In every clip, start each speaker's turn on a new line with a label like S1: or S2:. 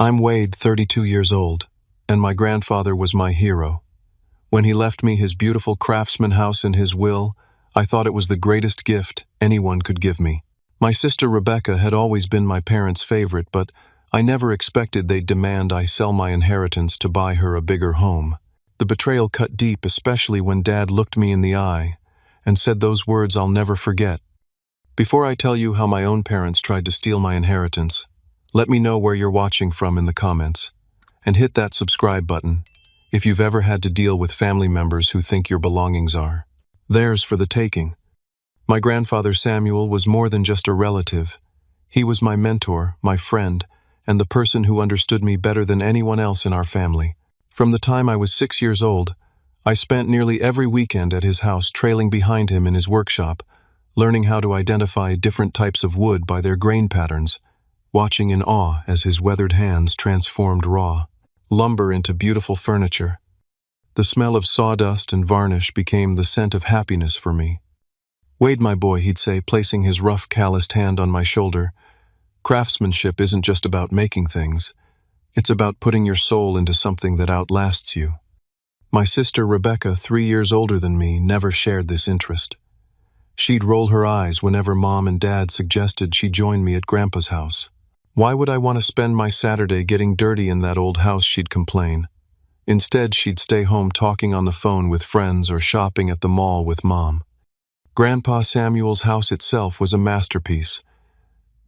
S1: I'm Wade, 32 years old, and my grandfather was my hero. When he left me his beautiful craftsman house in his will, I thought it was the greatest gift anyone could give me. My sister Rebecca had always been my parents' favorite, but I never expected they'd demand I sell my inheritance to buy her a bigger home. The betrayal cut deep, especially when Dad looked me in the eye and said those words I'll never forget. Before I tell you how my own parents tried to steal my inheritance, let me know where you're watching from in the comments, and hit that subscribe button if you've ever had to deal with family members who think your belongings are theirs for the taking. My grandfather Samuel was more than just a relative. He was my mentor, my friend, and the person who understood me better than anyone else in our family. From the time I was 6 years old, I spent nearly every weekend at his house trailing behind him in his workshop, learning how to identify different types of wood by their grain patterns, watching in awe as his weathered hands transformed raw lumber into beautiful furniture. The smell of sawdust and varnish became the scent of happiness for me. "Wade, my boy," he'd say, placing his rough, calloused hand on my shoulder, "craftsmanship isn't just about making things. It's about putting your soul into something that outlasts you." My sister Rebecca, 3 years older than me, never shared this interest. She'd roll her eyes whenever Mom and Dad suggested she join me at Grandpa's house. "Why would I want to spend my Saturday getting dirty in that old house?" she'd complain. Instead, she'd stay home talking on the phone with friends or shopping at the mall with Mom. Grandpa Samuel's house itself was a masterpiece.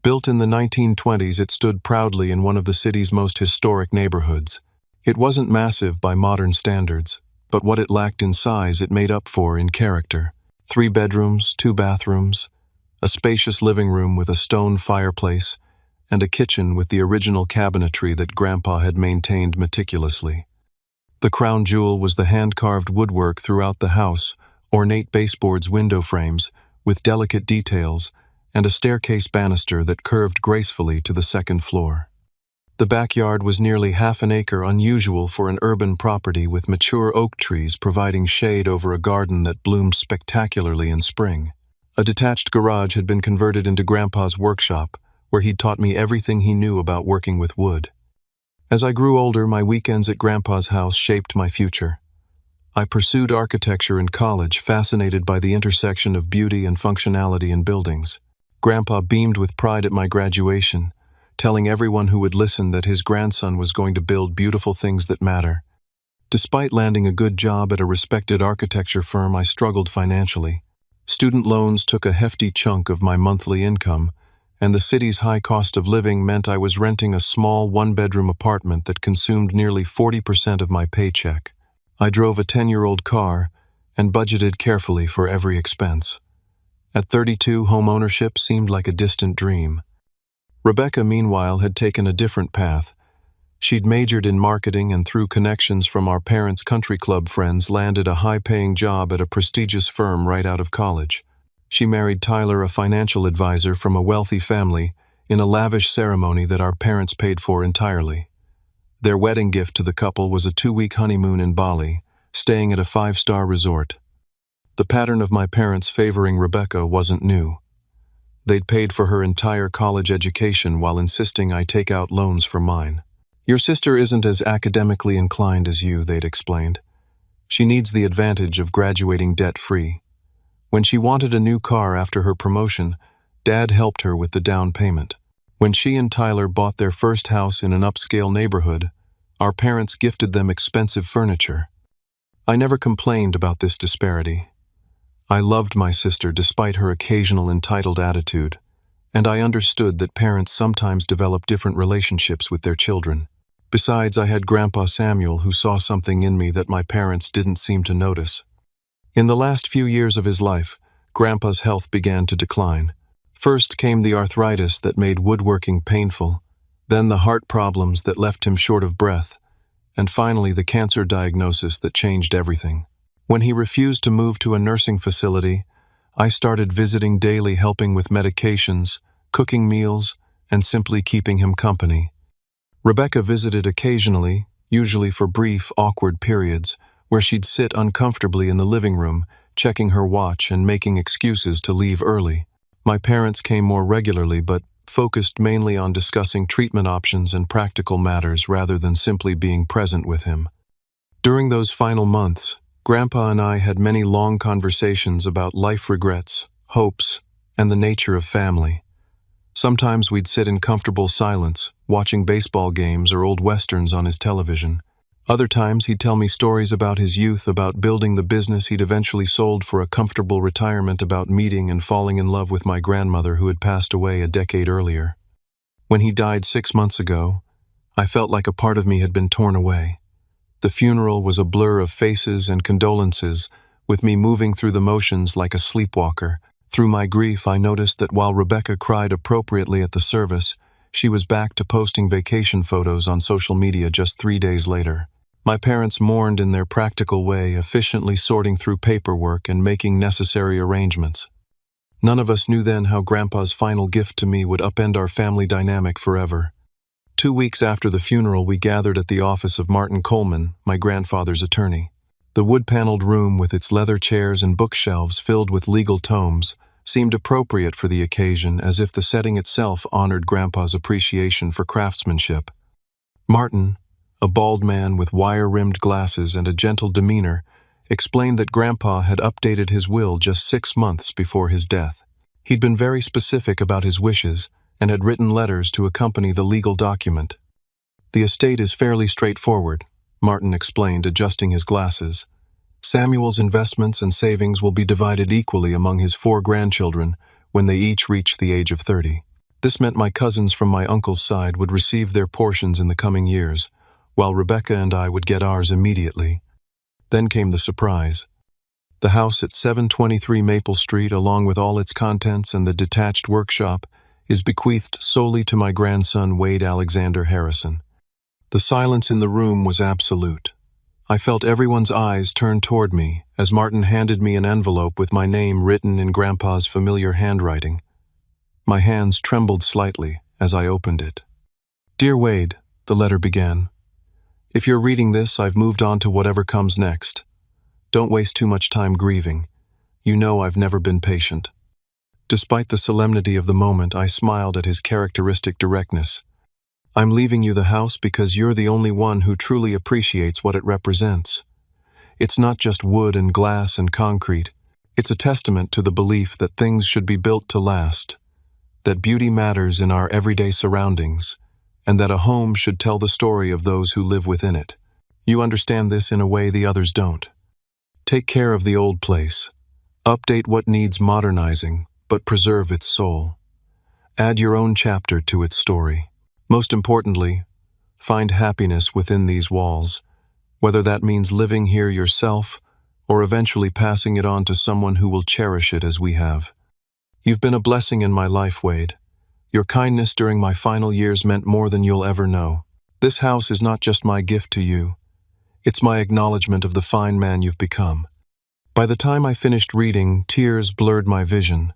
S1: Built in the 1920s, it stood proudly in one of the city's most historic neighborhoods. It wasn't massive by modern standards, but what it lacked in size it made up for in character. 3 bedrooms, 2 bathrooms, a spacious living room with a stone fireplace, and a kitchen with the original cabinetry that Grandpa had maintained meticulously. The crown jewel was the hand-carved woodwork throughout the house, ornate baseboards, window frames, with delicate details, and a staircase banister that curved gracefully to the second floor. The backyard was nearly half an acre, unusual for an urban property, with mature oak trees providing shade over a garden that bloomed spectacularly in spring. A detached garage had been converted into Grandpa's workshop, where he'd taught me everything he knew about working with wood. As I grew older, my weekends at Grandpa's house shaped my future. I pursued architecture in college, fascinated by the intersection of beauty and functionality in buildings. Grandpa beamed with pride at my graduation, telling everyone who would listen that his grandson was going to build beautiful things that matter. Despite landing a good job at a respected architecture firm, I struggled financially. Student loans took a hefty chunk of my monthly income, and the city's high cost of living meant I was renting a small 1-bedroom apartment that consumed nearly 40% of my paycheck. I drove a 10-year-old car and budgeted carefully for every expense. At 32, home ownership seemed like a distant dream. Rebecca, meanwhile, had taken a different path. She'd majored in marketing and, through connections from our parents' country club friends, landed a high-paying job at a prestigious firm right out of college. She married Tyler, a financial advisor from a wealthy family, in a lavish ceremony that our parents paid for entirely. Their wedding gift to the couple was a 2-week honeymoon in Bali, staying at a 5-star resort. The pattern of my parents favoring Rebecca wasn't new. They'd paid for her entire college education while insisting I take out loans for mine. "Your sister isn't as academically inclined as you," they'd explained. "She needs the advantage of graduating debt-free." When she wanted a new car after her promotion, Dad helped her with the down payment. When she and Tyler bought their first house in an upscale neighborhood, our parents gifted them expensive furniture. I never complained about this disparity. I loved my sister despite her occasional entitled attitude, and I understood that parents sometimes develop different relationships with their children. Besides, I had Grandpa Samuel, who saw something in me that my parents didn't seem to notice. In the last few years of his life, Grandpa's health began to decline. First came the arthritis that made woodworking painful, then the heart problems that left him short of breath, and finally the cancer diagnosis that changed everything. When he refused to move to a nursing facility, I started visiting daily, helping with medications, cooking meals, and simply keeping him company. Rebecca visited occasionally, usually for brief, awkward periods, where she'd sit uncomfortably in the living room, checking her watch and making excuses to leave early. My parents came more regularly, but focused mainly on discussing treatment options and practical matters rather than simply being present with him. During those final months, Grandpa and I had many long conversations about life regrets, hopes, and the nature of family. Sometimes we'd sit in comfortable silence, watching baseball games or old westerns on his television. Other times he'd tell me stories about his youth, about building the business he'd eventually sold for a comfortable retirement, about meeting and falling in love with my grandmother who had passed away a decade earlier. When he died 6 months ago, I felt like a part of me had been torn away. The funeral was a blur of faces and condolences, with me moving through the motions like a sleepwalker. Through my grief, I noticed that while Rebecca cried appropriately at the service, she was back to posting vacation photos on social media just 3 days later. My parents mourned in their practical way, efficiently sorting through paperwork and making necessary arrangements. None of us knew then how Grandpa's final gift to me would upend our family dynamic forever. 2 weeks after the funeral, we gathered at the office of Martin Coleman, my grandfather's attorney. The wood-paneled room with its leather chairs and bookshelves filled with legal tomes seemed appropriate for the occasion, as if the setting itself honored Grandpa's appreciation for craftsmanship. Martin, a bald man with wire-rimmed glasses and a gentle demeanor, explained that Grandpa had updated his will just 6 months before his death. He'd been very specific about his wishes and had written letters to accompany the legal document. "The estate is fairly straightforward," Martin explained, adjusting his glasses. "Samuel's investments and savings will be divided equally among his 4 grandchildren when they each reach the age of 30. This meant my cousins from my uncle's side would receive their portions in the coming years, while Rebecca and I would get ours immediately." Then came the surprise. The house at 723 Maple Street, along with all its contents and the detached workshop, is bequeathed solely to my grandson Wade Alexander Harrison. The silence in the room was absolute. I felt everyone's eyes turn toward me as Martin handed me an envelope with my name written in Grandpa's familiar handwriting. My hands trembled slightly as I opened it. "Dear Wade," the letter began. "If you're reading this, I've moved on to whatever comes next. Don't waste too much time grieving. You know I've never been patient." Despite the solemnity of the moment, I smiled at his characteristic directness. "I'm leaving you the house because you're the only one who truly appreciates what it represents. It's not just wood and glass and concrete. It's a testament to the belief that things should be built to last, that beauty matters in our everyday surroundings, and that a home should tell the story of those who live within it. You understand this in a way the others don't. Take care of the old place. Update what needs modernizing, but preserve its soul. Add your own chapter to its story. Most importantly, find happiness within these walls, whether that means living here yourself or eventually passing it on to someone who will cherish it as we have. You've been a blessing in my life, Wade. Your kindness during my final years meant more than you'll ever know. This house is not just my gift to you. It's my acknowledgement of the fine man you've become." By the time I finished reading, tears blurred my vision.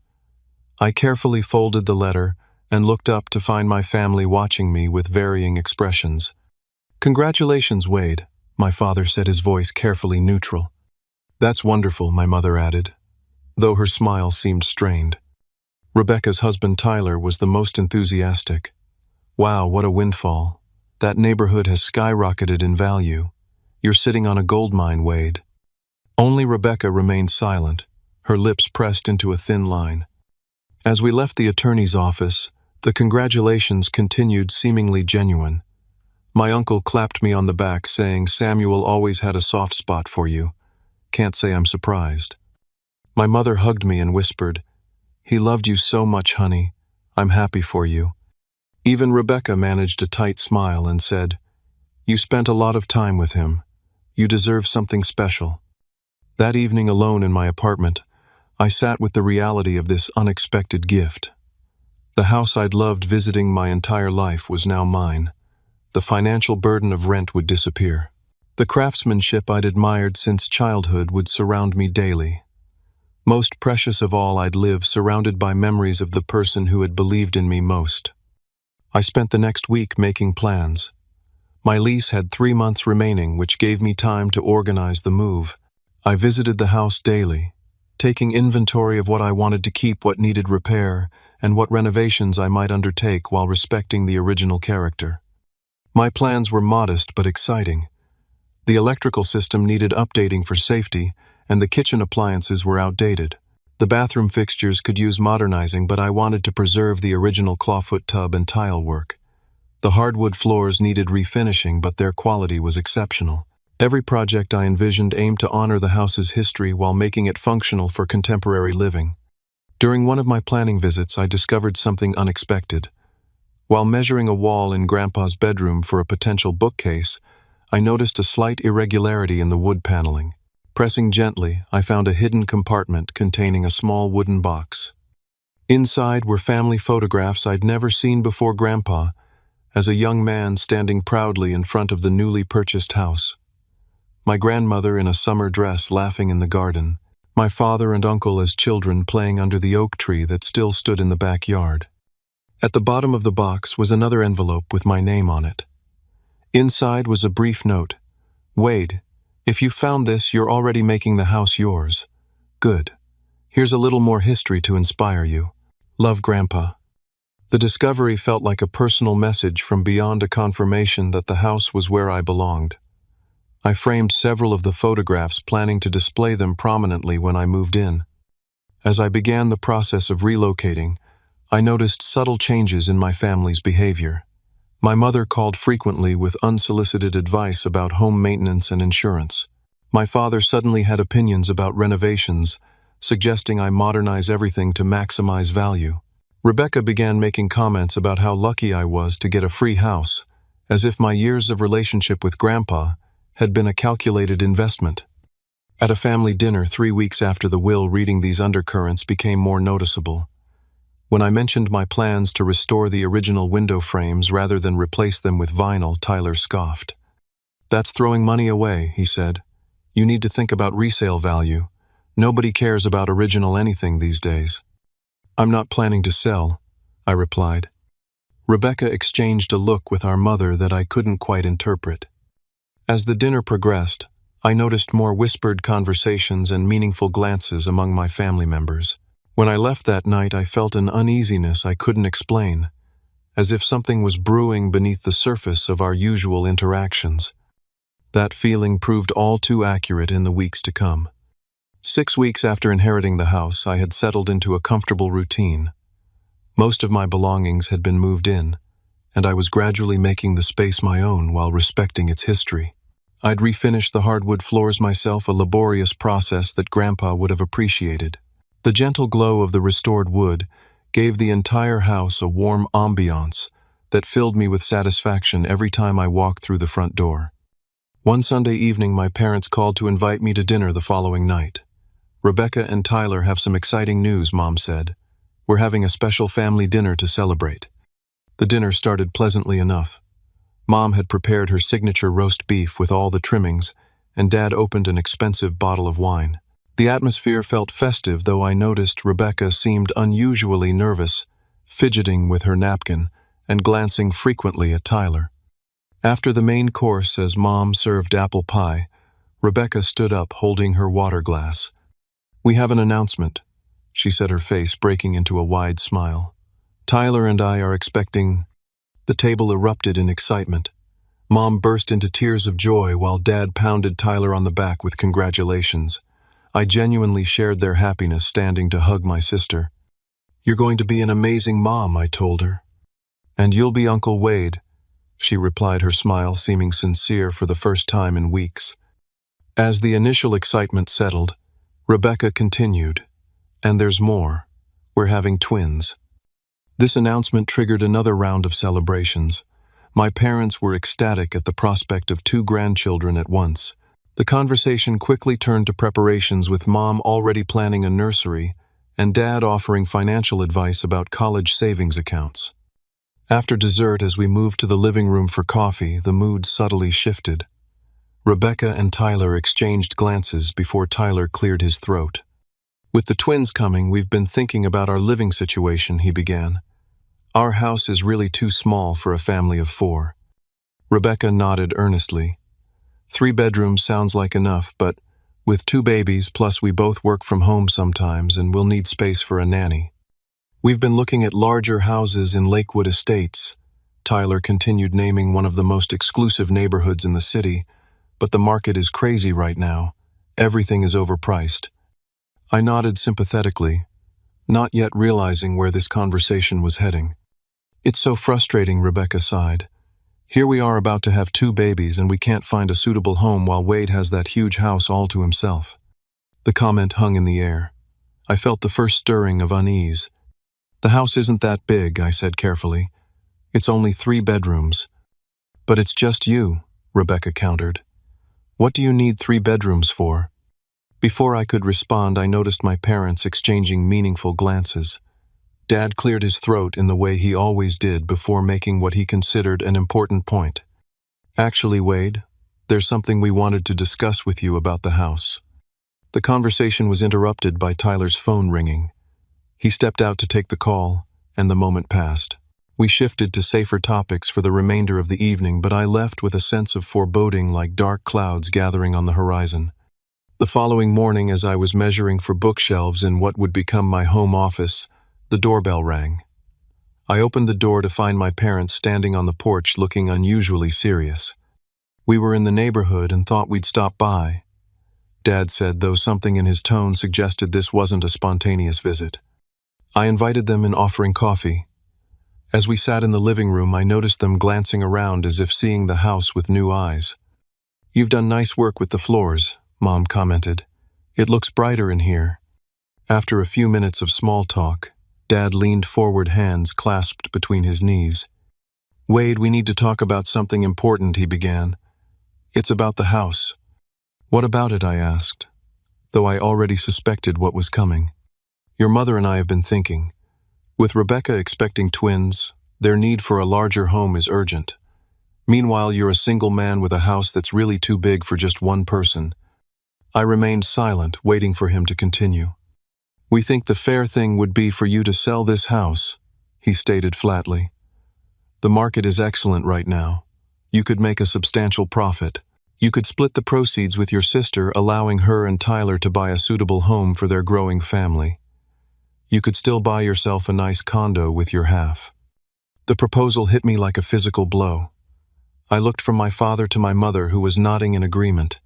S1: I carefully folded the letter and looked up to find my family watching me with varying expressions. "Congratulations, Wade," my father said, his voice carefully neutral. "That's wonderful," my mother added, though her smile seemed strained. Rebecca's husband Tyler was the most enthusiastic. "Wow, what a windfall. That neighborhood has skyrocketed in value. You're sitting on a gold mine, Wade." Only Rebecca remained silent, her lips pressed into a thin line. As we left the attorney's office, the congratulations continued, seemingly genuine. My uncle clapped me on the back, saying, "Samuel always had a soft spot for you. Can't say I'm surprised." My mother hugged me and whispered, "He loved you so much, honey. I'm happy for you." Even Rebecca managed a tight smile and said, "You spent a lot of time with him. You deserve something special." That evening, alone in my apartment, I sat with the reality of this unexpected gift. The house I'd loved visiting my entire life was now mine. The financial burden of rent would disappear. The craftsmanship I'd admired since childhood would surround me daily. Most precious of all, I'd live surrounded by memories of the person who had believed in me most. I spent the next week making plans. My lease had 3 months remaining, which gave me time to organize the move. I visited the house daily, taking inventory of what I wanted to keep, what needed repair, and what renovations I might undertake while respecting the original character. My plans were modest but exciting. The electrical system needed updating for safety, and the kitchen appliances were outdated. The bathroom fixtures could use modernizing, but I wanted to preserve the original clawfoot tub and tile work. The hardwood floors needed refinishing, but their quality was exceptional. Every project I envisioned aimed to honor the house's history while making it functional for contemporary living. During one of my planning visits, I discovered something unexpected. While measuring a wall in Grandpa's bedroom for a potential bookcase, I noticed a slight irregularity in the wood paneling. Pressing gently, I found a hidden compartment containing a small wooden box. Inside were family photographs I'd never seen before Grandpa, as a young man standing proudly in front of the newly purchased house. My grandmother in a summer dress laughing in the garden, my father and uncle as children playing under the oak tree that still stood in the backyard. At the bottom of the box was another envelope with my name on it. Inside was a brief note. "Wade, if you found this, you're already making the house yours. Good. Here's a little more history to inspire you. Love, Grandpa." The discovery felt like a personal message from beyond, a confirmation that the house was where I belonged. I framed several of the photographs, planning to display them prominently when I moved in. As I began the process of relocating, I noticed subtle changes in my family's behavior. My mother called frequently with unsolicited advice about home maintenance and insurance. My father suddenly had opinions about renovations, suggesting I modernize everything to maximize value. Rebecca began making comments about how lucky I was to get a free house, as if my years of relationship with Grandpa had been a calculated investment. At a family dinner 3 weeks after the will, reading these undercurrents became more noticeable. When I mentioned my plans to restore the original window frames rather than replace them with vinyl, Tyler scoffed. "That's throwing money away," he said. "You need to think about resale value. Nobody cares about original anything these days." "I'm not planning to sell," I replied. Rebecca exchanged a look with our mother that I couldn't quite interpret. As the dinner progressed, I noticed more whispered conversations and meaningful glances among my family members. When I left that night, I felt an uneasiness I couldn't explain, as if something was brewing beneath the surface of our usual interactions. That feeling proved all too accurate in the weeks to come. 6 weeks after inheriting the house, I had settled into a comfortable routine. Most of my belongings had been moved in, and I was gradually making the space my own while respecting its history. I'd refinished the hardwood floors myself, a laborious process that Grandpa would have appreciated. The gentle glow of the restored wood gave the entire house a warm ambiance that filled me with satisfaction every time I walked through the front door. One Sunday evening, my parents called to invite me to dinner the following night. "Rebecca and Tyler have some exciting news," Mom said. "We're having a special family dinner to celebrate." The dinner started pleasantly enough. Mom had prepared her signature roast beef with all the trimmings, and Dad opened an expensive bottle of wine. The atmosphere felt festive, though I noticed Rebecca seemed unusually nervous, fidgeting with her napkin and glancing frequently at Tyler. After the main course, as Mom served apple pie, Rebecca stood up holding her water glass. "We have an announcement," she said, her face breaking into a wide smile. "Tyler and I are expecting—" The table erupted in excitement. Mom burst into tears of joy while Dad pounded Tyler on the back with congratulations. I genuinely shared their happiness, standing to hug my sister. "You're going to be an amazing mom," I told her. "And you'll be Uncle Wade," she replied, her smile seeming sincere for the first time in weeks. As the initial excitement settled, Rebecca continued, "And there's more. We're having twins." This announcement triggered another round of celebrations. My parents were ecstatic at the prospect of 2 grandchildren at once. The conversation quickly turned to preparations, with Mom already planning a nursery and Dad offering financial advice about college savings accounts. After dessert, as we moved to the living room for coffee, the mood subtly shifted. Rebecca and Tyler exchanged glances before Tyler cleared his throat. "With the twins coming, we've been thinking about our living situation," he began. "Our house is really too small for a family of 4. Rebecca nodded earnestly. 3 bedrooms sounds like enough, but with 2 babies, plus we both work from home sometimes and we'll need space for a nanny." We've been looking at larger houses in Lakewood Estates. Tyler continued naming one of the most exclusive neighborhoods in the city, but the market is crazy right now. Everything is overpriced. I nodded sympathetically, not yet realizing where this conversation was heading. It's so frustrating, Rebecca sighed. Here we are about to have 2 babies and we can't find a suitable home while Wade has that huge house all to himself. The comment hung in the air. I felt the first stirring of unease. The house isn't that big, I said carefully. It's only 3 bedrooms. But it's just you, Rebecca countered. What do you need 3 bedrooms for? Before I could respond, I noticed my parents exchanging meaningful glances. Dad cleared his throat in the way he always did before making what he considered an important point. Actually, Wade, there's something we wanted to discuss with you about the house. The conversation was interrupted by Tyler's phone ringing. He stepped out to take the call, and the moment passed. We shifted to safer topics for the remainder of the evening, but I left with a sense of foreboding like dark clouds gathering on the horizon. The following morning, as I was measuring for bookshelves in what would become my home office, the doorbell rang. I opened the door to find my parents standing on the porch looking unusually serious. We were in the neighborhood and thought we'd stop by, Dad said, though something in his tone suggested this wasn't a spontaneous visit. I invited them in, offering coffee. As we sat in the living room, I noticed them glancing around as if seeing the house with new eyes. You've done nice work with the floors, Mom commented. It looks brighter in here. After a few minutes of small talk, Dad leaned forward, hands clasped between his knees. Wade, we need to talk about something important, he began. It's about the house. What about it, I asked, though I already suspected what was coming. Your mother and I have been thinking. With Rebecca expecting twins, their need for a larger home is urgent. Meanwhile, you're a single man with a house that's really too big for just one person. I remained silent, waiting for him to continue. We think the fair thing would be for you to sell this house, he stated flatly. The market is excellent right now. You could make a substantial profit. You could split the proceeds with your sister, allowing her and Tyler to buy a suitable home for their growing family. You could still buy yourself a nice condo with your half. The proposal hit me like a physical blow. I looked from my father to my mother, who was nodding in agreement.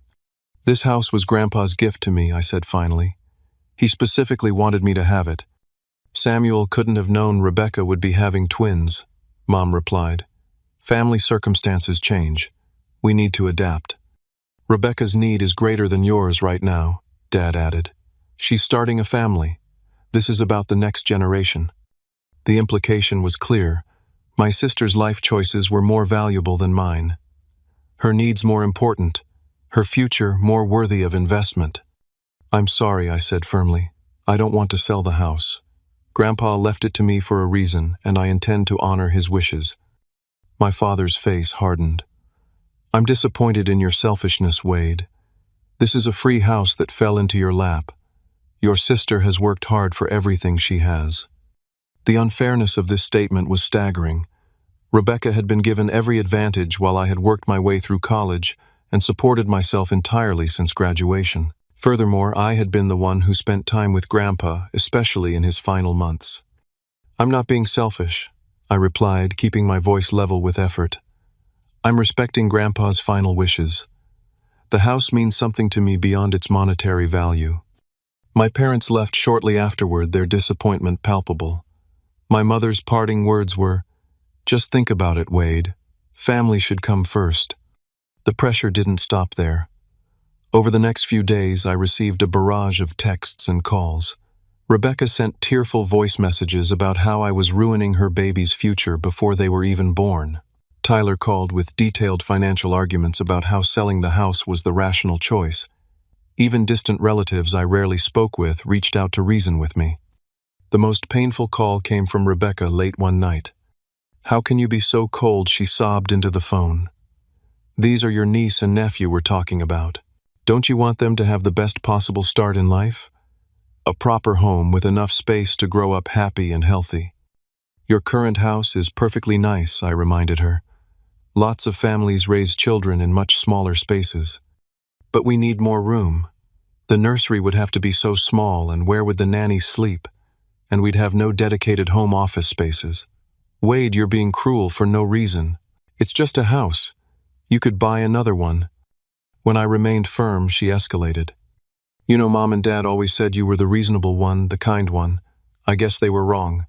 S1: This house was Grandpa's gift to me, I said finally. He specifically wanted me to have it. Samuel couldn't have known Rebecca would be having twins, Mom replied. Family circumstances change. We need to adapt. Rebecca's need is greater than yours right now, Dad added. She's starting a family. This is about the next generation. The implication was clear. My sister's life choices were more valuable than mine. Her needs more important. Her future more worthy of investment. I'm sorry, I said firmly. I don't want to sell the house. Grandpa left it to me for a reason, and I intend to honor his wishes. My father's face hardened. I'm disappointed in your selfishness, Wade. This is a free house that fell into your lap. Your sister has worked hard for everything she has. The unfairness of this statement was staggering. Rebecca had been given every advantage while I had worked my way through college and supported myself entirely since graduation. Furthermore, I had been the one who spent time with Grandpa, especially in his final months. I'm not being selfish, I replied, keeping my voice level with effort. I'm respecting Grandpa's final wishes. The house means something to me beyond its monetary value. My parents left shortly afterward, their disappointment palpable. My mother's parting words were, "Just think about it, Wade. Family should come first." The pressure didn't stop there. Over the next few days, I received a barrage of texts and calls. Rebecca sent tearful voice messages about how I was ruining her baby's future before they were even born. Tyler called with detailed financial arguments about how selling the house was the rational choice. Even distant relatives I rarely spoke with reached out to reason with me. The most painful call came from Rebecca late one night. "How can you be so cold?" she sobbed into the phone. "These are your niece and nephew we're talking about. Don't you want them to have the best possible start in life? A proper home with enough space to grow up happy and healthy. Your current house is perfectly nice," I reminded her. "Lots of families raise children in much smaller spaces. But we need more room. The nursery would have to be so small, and where would the nannies sleep? and we'd have no dedicated home office spaces. Wade, you're being cruel for no reason. It's just a house. You could buy another one. When I remained firm, she escalated. You know, Mom and Dad always said you were the reasonable one, the kind one. I guess they were wrong.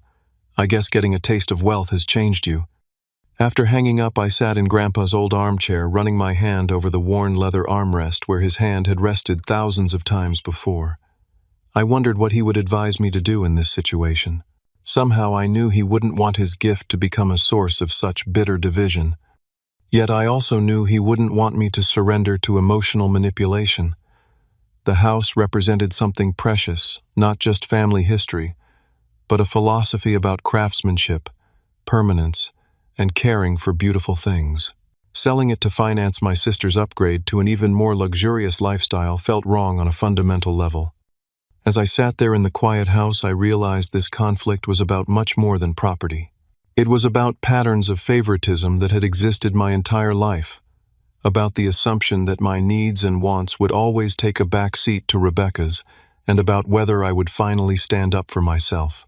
S1: I guess getting a taste of wealth has changed you. After hanging up, I sat in Grandpa's old armchair, running my hand over the worn leather armrest where his hand had rested thousands of times before. I wondered what he would advise me to do in this situation. Somehow I knew he wouldn't want his gift to become a source of such bitter division. Yet I also knew he wouldn't want me to surrender to emotional manipulation. The house represented something precious, not just family history, but a philosophy about craftsmanship, permanence, and caring for beautiful things. Selling it to finance my sister's upgrade to an even more luxurious lifestyle felt wrong on a fundamental level. As I sat there in the quiet house, I realized this conflict was about much more than property. It was about patterns of favoritism that had existed my entire life, about the assumption that my needs and wants would always take a back seat to Rebecca's, and about whether I would finally stand up for myself.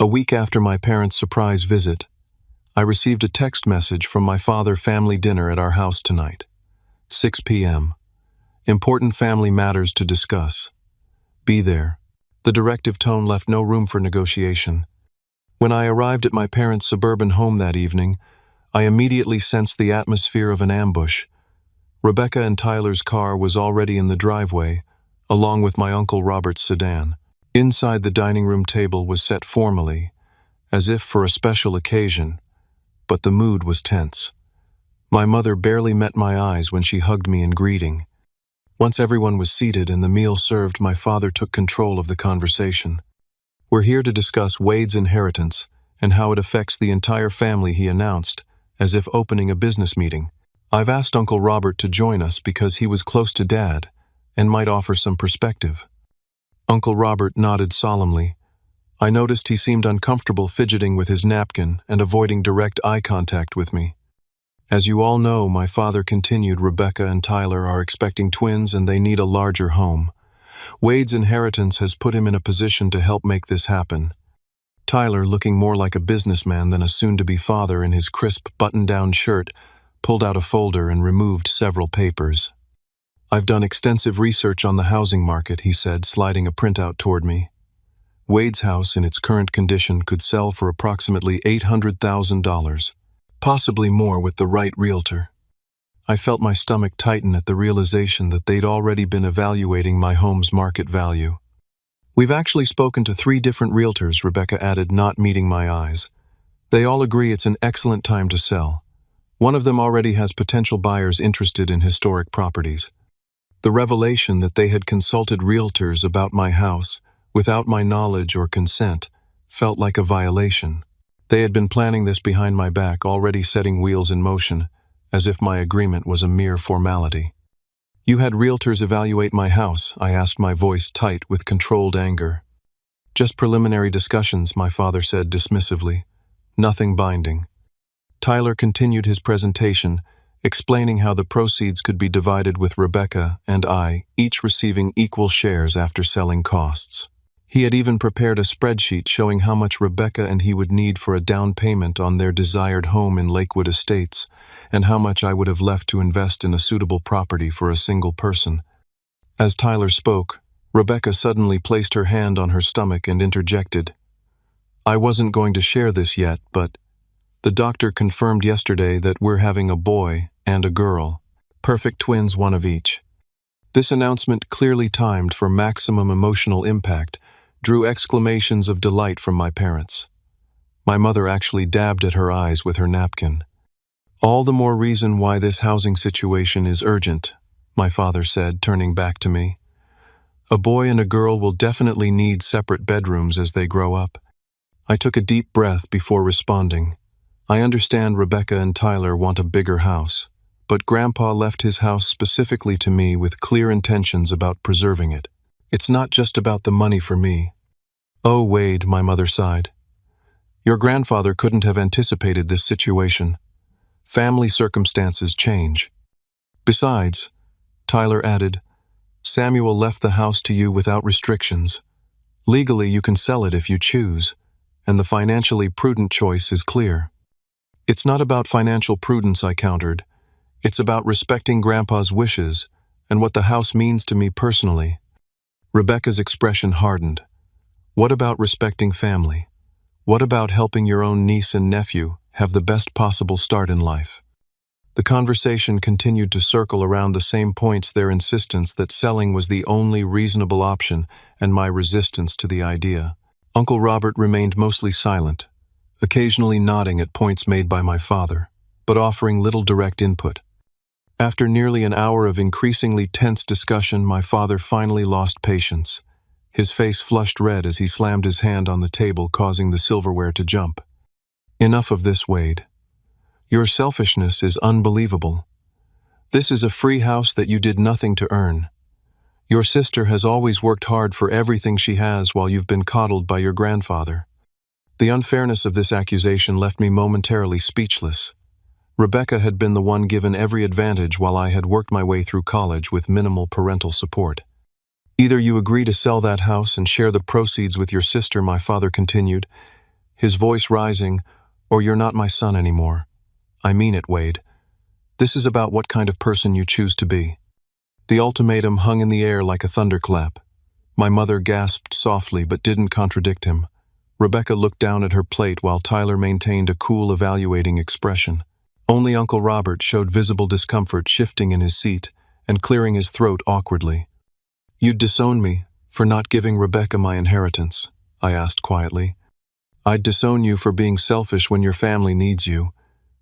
S1: A week after my parents' surprise visit, I received a text message from my father: family dinner at our house tonight. 6 p.m. Important family matters to discuss. Be there. The directive tone left no room for negotiation. When I arrived at my parents' suburban home that evening, I immediately sensed the atmosphere of an ambush. Rebecca and Tyler's car was already in the driveway, along with my Uncle Robert's sedan. Inside, the dining room table was set formally, as if for a special occasion, but the mood was tense. My mother barely met my eyes when she hugged me in greeting. Once everyone was seated and the meal served, my father took control of the conversation. We're here to discuss Wade's inheritance and how it affects the entire family, he announced, as if opening a business meeting. I've asked Uncle Robert to join us because he was close to Dad and might offer some perspective. Uncle Robert nodded solemnly. I noticed he seemed uncomfortable fidgeting with his napkin and avoiding direct eye contact with me. As you all know, my father continued, Rebecca and Tyler are expecting twins and they need a larger home. Wade's inheritance has put him in a position to help make this happen. Tyler, looking more like a businessman than a soon-to-be father in his crisp button-down shirt, pulled out a folder and removed several papers. I've done extensive research on the housing market, he said, sliding a printout toward me. Wade's house, in its current condition, could sell for approximately $800,000, possibly more with the right realtor. I felt my stomach tighten at the realization that they'd already been evaluating my home's market value. We've actually spoken to 3 different realtors, Rebecca added, not meeting my eyes. They all agree it's an excellent time to sell. One of them already has potential buyers interested in historic properties. The revelation that they had consulted realtors about my house without my knowledge or consent felt like a violation. They had been planning this behind my back, already setting wheels in motion, as if my agreement was a mere formality. You had realtors evaluate my house, I asked, my voice tight with controlled anger. Just preliminary discussions, my father said dismissively. Nothing binding. Tyler continued his presentation, explaining how the proceeds could be divided with Rebecca and I, each receiving equal shares after selling costs. He had even prepared a spreadsheet showing how much Rebecca and he would need for a down payment on their desired home in Lakewood Estates, and how much I would have left to invest in a suitable property for a single person. As Tyler spoke, Rebecca suddenly placed her hand on her stomach and interjected. I wasn't going to share this yet, but the doctor confirmed yesterday that we're having a boy and a girl. Perfect twins, one of each. This announcement, clearly timed for maximum emotional impact, drew exclamations of delight from my parents. My mother actually dabbed at her eyes with her napkin. All the more reason why this housing situation is urgent, my father said, turning back to me. A boy and a girl will definitely need separate bedrooms as they grow up. I took a deep breath before responding. I understand Rebecca and Tyler want a bigger house, but Grandpa left his house specifically to me with clear intentions about preserving it. It's not just about the money for me. Oh, Wade, my mother sighed. Your grandfather couldn't have anticipated this situation. Family circumstances change. Besides, Tyler added, Samuel left the house to you without restrictions. Legally, you can sell it if you choose, and the financially prudent choice is clear. It's not about financial prudence, I countered. It's about respecting Grandpa's wishes and what the house means to me personally. Rebecca's expression hardened. What about respecting family? What about helping your own niece and nephew have the best possible start in life? The conversation continued to circle around the same points: their insistence that selling was the only reasonable option and my resistance to the idea. Uncle Robert remained mostly silent, occasionally nodding at points made by my father, but offering little direct input. After nearly an hour of increasingly tense discussion, my father finally lost patience. His face flushed red as he slammed his hand on the table, causing the silverware to jump. Enough of this, Wade. Your selfishness is unbelievable. This is a free house that you did nothing to earn. Your sister has always worked hard for everything she has while you've been coddled by your grandfather. The unfairness of this accusation left me momentarily speechless. Rebecca had been the one given every advantage while I had worked my way through college with minimal parental support. Either you agree to sell that house and share the proceeds with your sister, my father continued, his voice rising, or you're not my son anymore. I mean it, Wade. This is about what kind of person you choose to be. The ultimatum hung in the air like a thunderclap. My mother gasped softly but didn't contradict him. Rebecca looked down at her plate while Tyler maintained a cool, evaluating expression. Only Uncle Robert showed visible discomfort, shifting in his seat and clearing his throat awkwardly. You'd disown me for not giving Rebecca my inheritance, I asked quietly. I'd disown you for being selfish when your family needs you,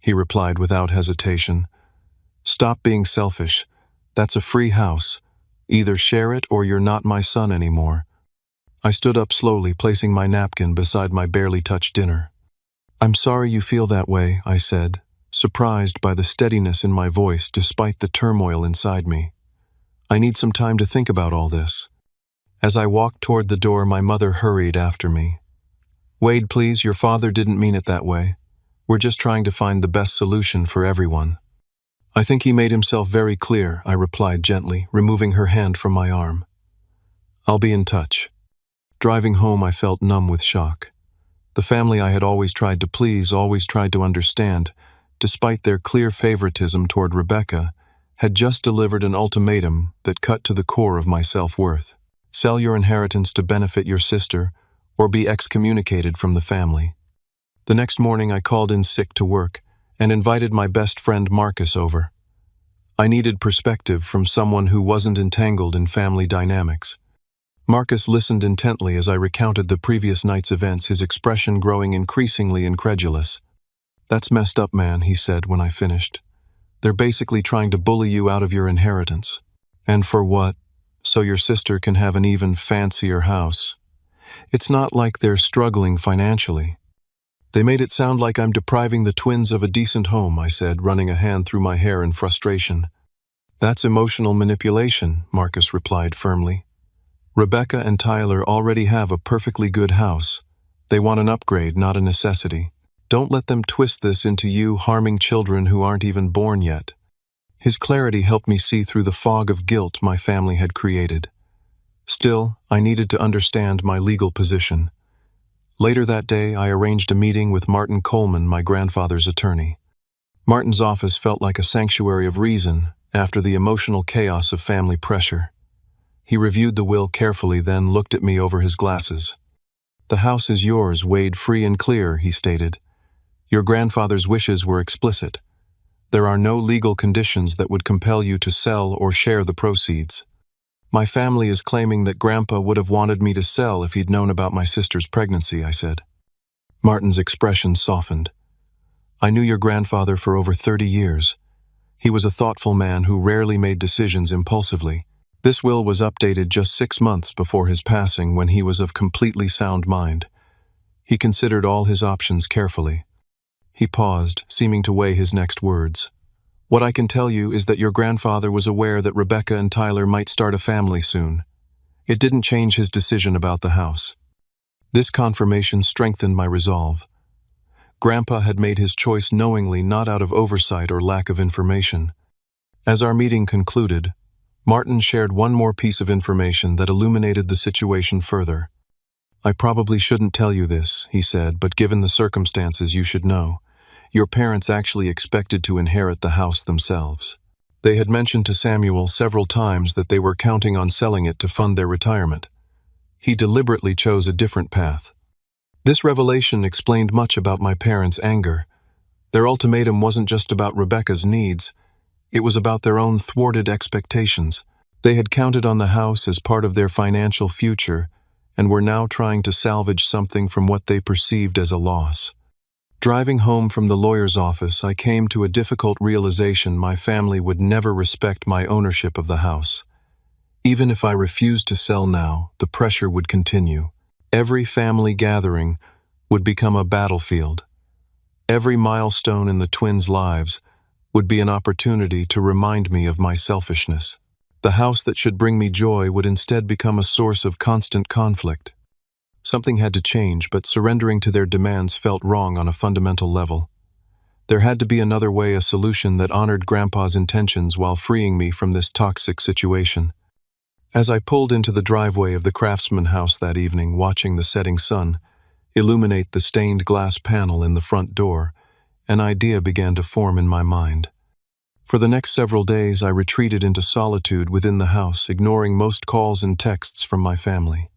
S1: he replied without hesitation. Stop being selfish. That's a free house. Either share it or you're not my son anymore. I stood up slowly, placing my napkin beside my barely touched dinner. I'm sorry you feel that way, I said, surprised by the steadiness in my voice despite the turmoil inside me. I need some time to think about all this. As I walked toward the door, my mother hurried after me. Wade, please, your father didn't mean it that way. We're just trying to find the best solution for everyone. I think he made himself very clear, I replied gently, removing her hand from my arm. I'll be in touch. Driving home, I felt numb with shock. The family I had always tried to please, always tried to understand, despite their clear favoritism toward Rebecca, had just delivered an ultimatum that cut to the core of my self-worth. Sell your inheritance to benefit your sister, or be excommunicated from the family. The next morning I called in sick to work and invited my best friend Marcus over. I needed perspective from someone who wasn't entangled in family dynamics. Marcus listened intently as I recounted the previous night's events, his expression growing increasingly incredulous. That's messed up, man, he said when I finished. They're basically trying to bully you out of your inheritance. And for what? So your sister can have an even fancier house. It's not like they're struggling financially. They made it sound like I'm depriving the twins of a decent home, I said, running a hand through my hair in frustration. That's emotional manipulation, Marcus replied firmly. Rebecca and Tyler already have a perfectly good house. They want an upgrade, not a necessity. Don't let them twist this into you harming children who aren't even born yet. His clarity helped me see through the fog of guilt my family had created. Still, I needed to understand my legal position. Later that day, I arranged a meeting with Martin Coleman, my grandfather's attorney. Martin's office felt like a sanctuary of reason after the emotional chaos of family pressure. He reviewed the will carefully, then looked at me over his glasses. The house is yours, Wade, free and clear, he stated. Your grandfather's wishes were explicit. There are no legal conditions that would compel you to sell or share the proceeds. My family is claiming that Grandpa would have wanted me to sell if he'd known about my sister's pregnancy, I said. Martin's expression softened. I knew your grandfather for over 30 years. He was a thoughtful man who rarely made decisions impulsively. This will was updated just 6 months before his passing, when he was of completely sound mind. He considered all his options carefully. He paused, seeming to weigh his next words. What I can tell you is that your grandfather was aware that Rebecca and Tyler might start a family soon. It didn't change his decision about the house. This confirmation strengthened my resolve. Grandpa had made his choice knowingly, not out of oversight or lack of information. As our meeting concluded, Martin shared one more piece of information that illuminated the situation further. "I probably shouldn't tell you this," he said, "but given the circumstances, you should know. Your parents actually expected to inherit the house themselves. They had mentioned to Samuel several times that they were counting on selling it to fund their retirement. He deliberately chose a different path." This revelation explained much about my parents' anger. Their ultimatum wasn't just about Rebecca's needs, it was about their own thwarted expectations. They had counted on the house as part of their financial future and were now trying to salvage something from what they perceived as a loss. Driving home from the lawyer's office, I came to a difficult realization: my family would never respect my ownership of the house. Even if I refused to sell now, the pressure would continue. Every family gathering would become a battlefield. Every milestone in the twins' lives would be an opportunity to remind me of my selfishness. The house that should bring me joy would instead become a source of constant conflict. Something had to change, but surrendering to their demands felt wrong on a fundamental level. There had to be another way, a solution that honored Grandpa's intentions while freeing me from this toxic situation. As I pulled into the driveway of the Craftsman house that evening, watching the setting sun illuminate the stained glass panel in the front door, an idea began to form in my mind. For the next several days, I retreated into solitude within the house, ignoring most calls and texts from my family.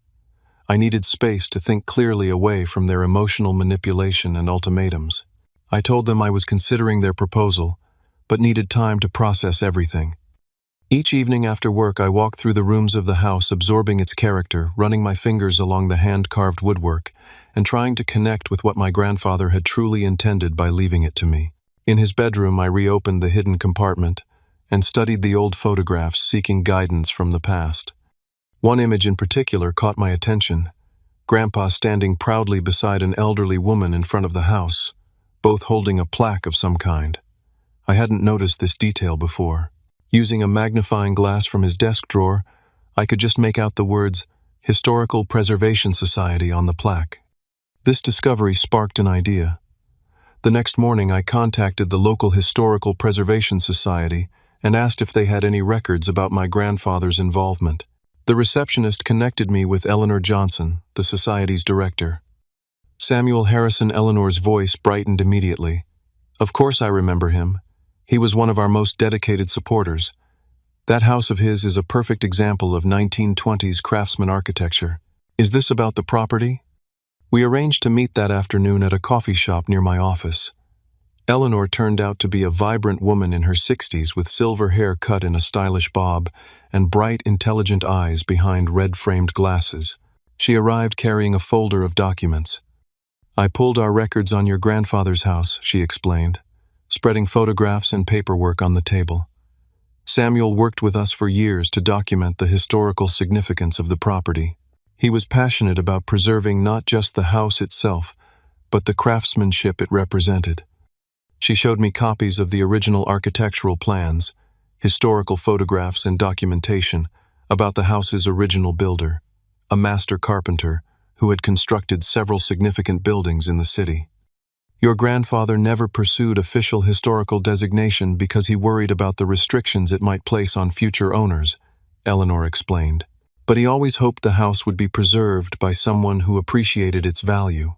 S1: I needed space to think clearly away from their emotional manipulation and ultimatums. I told them I was considering their proposal, but needed time to process everything. Each evening after work, I walked through the rooms of the house, absorbing its character, running my fingers along the hand-carved woodwork, and trying to connect with what my grandfather had truly intended by leaving it to me. In his bedroom, I reopened the hidden compartment and studied the old photographs, seeking guidance from the past. One image in particular caught my attention: Grandpa standing proudly beside an elderly woman in front of the house, both holding a plaque of some kind. I hadn't noticed this detail before. Using a magnifying glass from his desk drawer, I could just make out the words "Historical Preservation Society" on the plaque. This discovery sparked an idea. The next morning, I contacted the local Historical Preservation Society and asked if they had any records about my grandfather's involvement. The receptionist connected me with Eleanor Johnson, the society's director. Samuel Harrison. Eleanor's voice brightened immediately. "Of course I remember him. He was one of our most dedicated supporters. That house of his is a perfect example of 1920s craftsman architecture. Is this about the property?" We arranged to meet that afternoon at a coffee shop near my office. Eleanor turned out to be a vibrant woman in her 60s with silver hair cut in a stylish bob and bright, intelligent eyes behind red-framed glasses. She arrived carrying a folder of documents. "I pulled our records on your grandfather's house," she explained, spreading photographs and paperwork on the table. "Samuel worked with us for years to document the historical significance of the property. He was passionate about preserving not just the house itself, but the craftsmanship it represented." She showed me copies of the original architectural plans, historical photographs, and documentation about the house's original builder, a master carpenter who had constructed several significant buildings in the city. "Your grandfather never pursued official historical designation because he worried about the restrictions it might place on future owners," Eleanor explained. "But he always hoped the house would be preserved by someone who appreciated its value."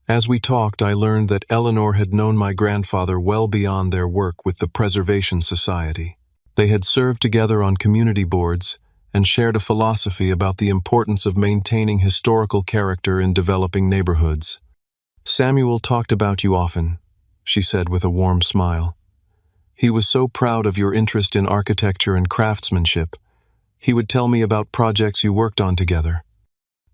S1: As we talked, I learned that Eleanor had known my grandfather well beyond their work with the Preservation Society. They had served together on community boards and shared a philosophy about the importance of maintaining historical character in developing neighborhoods. "Samuel talked about you often," she said with a warm smile. "He was so proud of your interest in architecture and craftsmanship. He would tell me about projects you worked on together."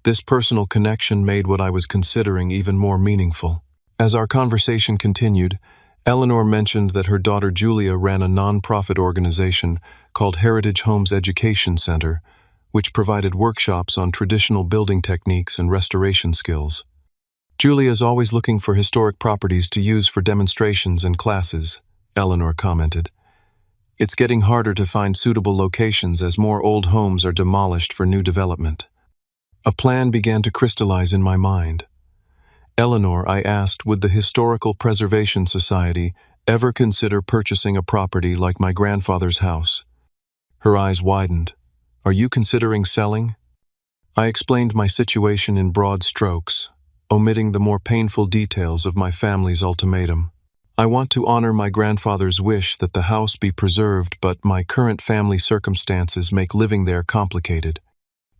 S1: This personal connection made what I was considering even more meaningful. As our conversation continued, Eleanor mentioned that her daughter Julia ran a non-profit organization called Heritage Homes Education Center, which provided workshops on traditional building techniques and restoration skills. "Julia is always looking for historic properties to use for demonstrations and classes," Eleanor commented. "It's getting harder to find suitable locations as more old homes are demolished for new development." A plan began to crystallize in my mind. "Eleanor," I asked, "would the Historical Preservation Society ever consider purchasing a property like my grandfather's house?" Her eyes widened. "Are you considering selling?" I explained my situation in broad strokes, omitting the more painful details of my family's ultimatum. I want to honor my grandfather's wish that the house be preserved, but my current family circumstances make living there complicated.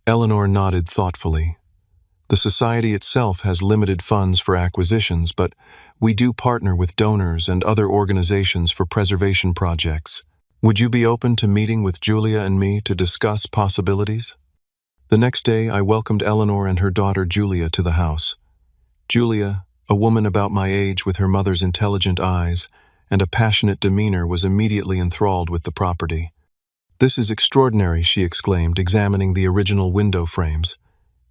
S1: Eleanor nodded thoughtfully. The society itself has limited funds for acquisitions, but we do partner with donors and other organizations for preservation projects. Would you be open to meeting with Julia and me to discuss possibilities? The next day, I welcomed Eleanor and her daughter Julia to the house. Julia, a woman about my age with her mother's intelligent eyes and a passionate demeanor, was immediately enthralled with the property. "This is extraordinary," she exclaimed, examining the original window frames.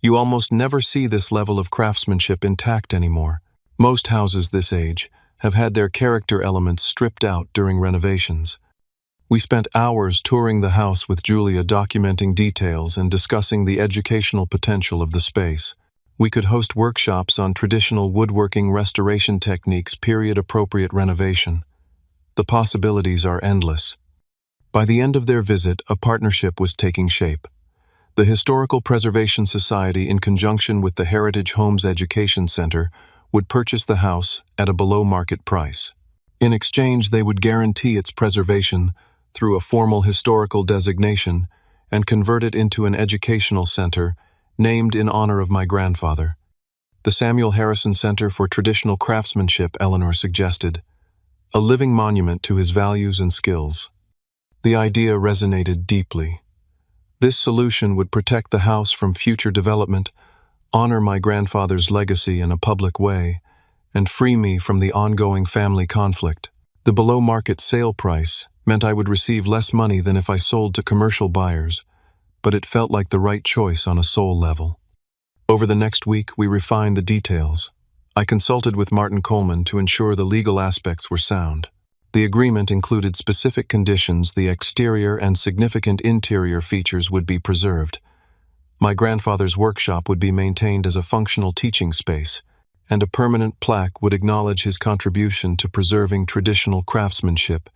S1: "You almost never see this level of craftsmanship intact anymore. Most houses this age have had their character elements stripped out during renovations." We spent hours touring the house with Julia, documenting details and discussing the educational potential of the space. We could host workshops on traditional woodworking restoration techniques, period-appropriate renovation. The possibilities are endless. By the end of their visit, a partnership was taking shape. The Historical Preservation Society, in conjunction with the Heritage Homes Education Center, would purchase the house at a below-market price. In exchange, they would guarantee its preservation through a formal historical designation and convert it into an educational center named in honor of my grandfather. The Samuel Harrison Center for Traditional Craftsmanship, Eleanor suggested, a living monument to his values and skills. The idea resonated deeply. This solution would protect the house from future development, honor my grandfather's legacy in a public way, and free me from the ongoing family conflict. The below-market sale price meant I would receive less money than if I sold to commercial buyers, but it felt like the right choice on a soul level. Over the next week, we refined the details. I consulted with Martin Coleman to ensure the legal aspects were sound. The agreement included specific conditions: the exterior and significant interior features would be preserved. My grandfather's workshop would be maintained as a functional teaching space, and a permanent plaque would acknowledge his contribution to preserving traditional craftsmanship.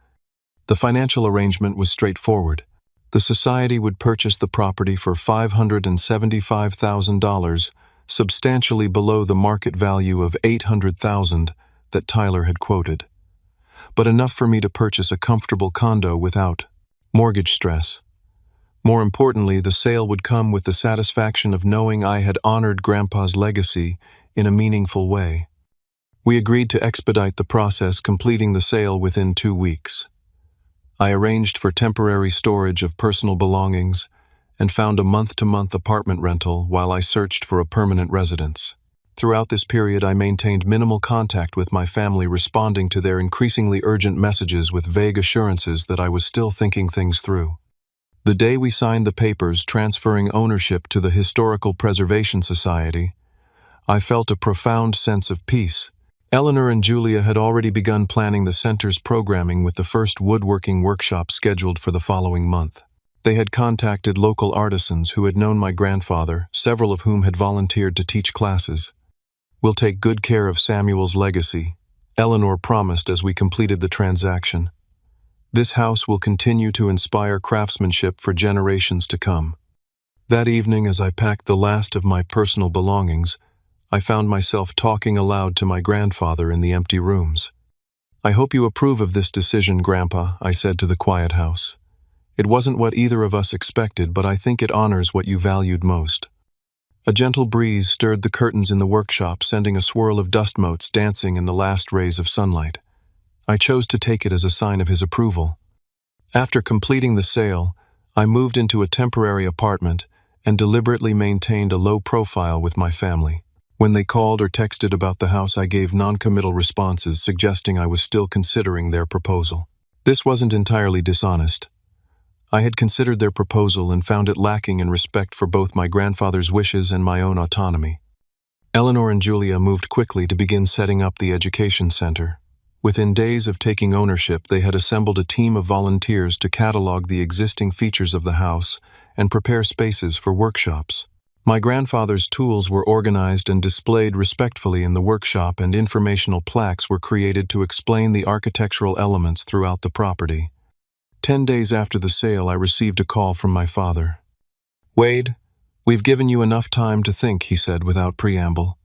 S1: The financial arrangement was straightforward. The society would purchase the property for $575,000, substantially below the market value of $800,000 that Tyler had quoted, but enough for me to purchase a comfortable condo without mortgage stress. More importantly, the sale would come with the satisfaction of knowing I had honored Grandpa's legacy in a meaningful way. We agreed to expedite the process, completing the sale within 2 weeks. I arranged for temporary storage of personal belongings and found a month-to-month apartment rental while I searched for a permanent residence. Throughout this period, I maintained minimal contact with my family, responding to their increasingly urgent messages with vague assurances that I was still thinking things through. The day we signed the papers transferring ownership to the Historical Preservation Society, I felt a profound sense of peace. Eleanor and Julia had already begun planning the center's programming, with the first woodworking workshop scheduled for the following month. They had contacted local artisans who had known my grandfather, several of whom had volunteered to teach classes. "We'll take good care of Samuel's legacy," Eleanor promised as we completed the transaction. "This house will continue to inspire craftsmanship for generations to come." That evening, as I packed the last of my personal belongings, I found myself talking aloud to my grandfather in the empty rooms. "I hope you approve of this decision, Grandpa," I said to the quiet house. "It wasn't what either of us expected, but I think it honors what you valued most." A gentle breeze stirred the curtains in the workshop, sending a swirl of dust motes dancing in the last rays of sunlight. I chose to take it as a sign of his approval. After completing the sale, I moved into a temporary apartment and deliberately maintained a low profile with my family. When they called or texted about the house, I gave non-committal responses, suggesting I was still considering their proposal. This wasn't entirely dishonest. I had considered their proposal and found it lacking in respect for both my grandfather's wishes and my own autonomy. Eleanor and Julia moved quickly to begin setting up the education center. Within days of taking ownership, they had assembled a team of volunteers to catalog the existing features of the house and prepare spaces for workshops. My grandfather's tools were organized and displayed respectfully in the workshop, and informational plaques were created to explain the architectural elements throughout the property. 10 days after the sale, I received a call from my father. "Wade, "We've given you enough time to think," he said without preamble.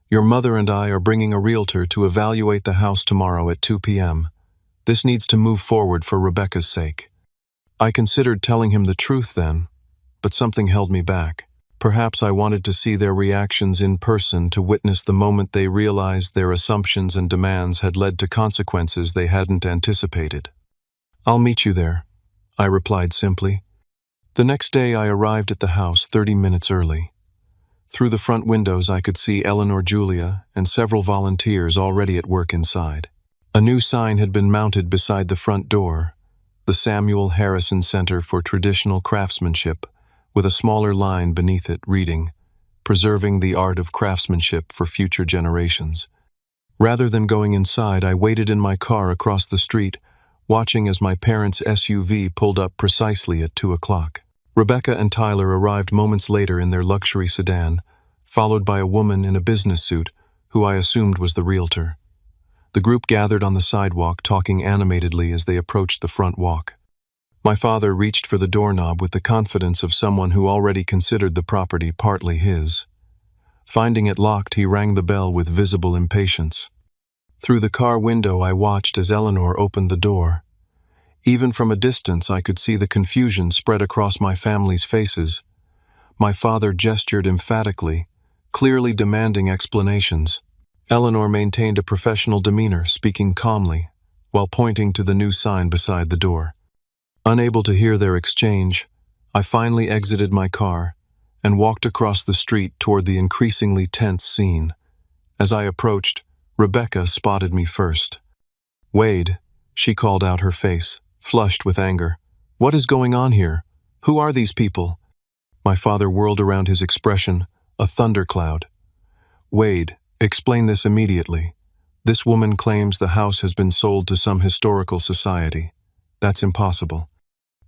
S1: "Your mother and I are bringing a realtor to evaluate the house tomorrow at 2 p.m. This needs to move forward for Rebecca's sake." I considered telling him the truth then, but something held me back. Perhaps I wanted to see their reactions in person, to witness the moment they realized their assumptions and demands had led to consequences they hadn't anticipated. "I'll meet you there," I replied simply. The next day I arrived at the house 30 minutes early. Through the front windows I could see Eleanor, Julia, and several volunteers already at work inside. A new sign had been mounted beside the front door, the Samuel Harrison Center for Traditional Craftsmanship, with a smaller line beneath it reading, "Preserving the Art of Craftsmanship for Future Generations." Rather than going inside, I waited in my car across the street, watching as my parents' SUV pulled up precisely at 2 o'clock. Rebecca and Tyler arrived moments later in their luxury sedan, followed by a woman in a business suit, who I assumed was the realtor. The group gathered on the sidewalk, talking animatedly as they approached the front walk. My father reached for the doorknob with the confidence of someone who already considered the property partly his. Finding it locked, he rang the bell with visible impatience. Through the car window, I watched as Eleanor opened the door. Even from a distance, I could see the confusion spread across my family's faces. My father gestured emphatically, clearly demanding explanations. Eleanor maintained a professional demeanor, speaking calmly, while pointing to the new sign beside the door. Unable to hear their exchange, I finally exited my car and walked across the street toward the increasingly tense scene. As I approached, Rebecca spotted me first. "Wade," she called out, her face flushed with anger. "What is going on here? Who are these people?" My father whirled around, his expression a thundercloud. "Wade, explain this immediately. This woman claims the house has been sold to some historical society. That's impossible."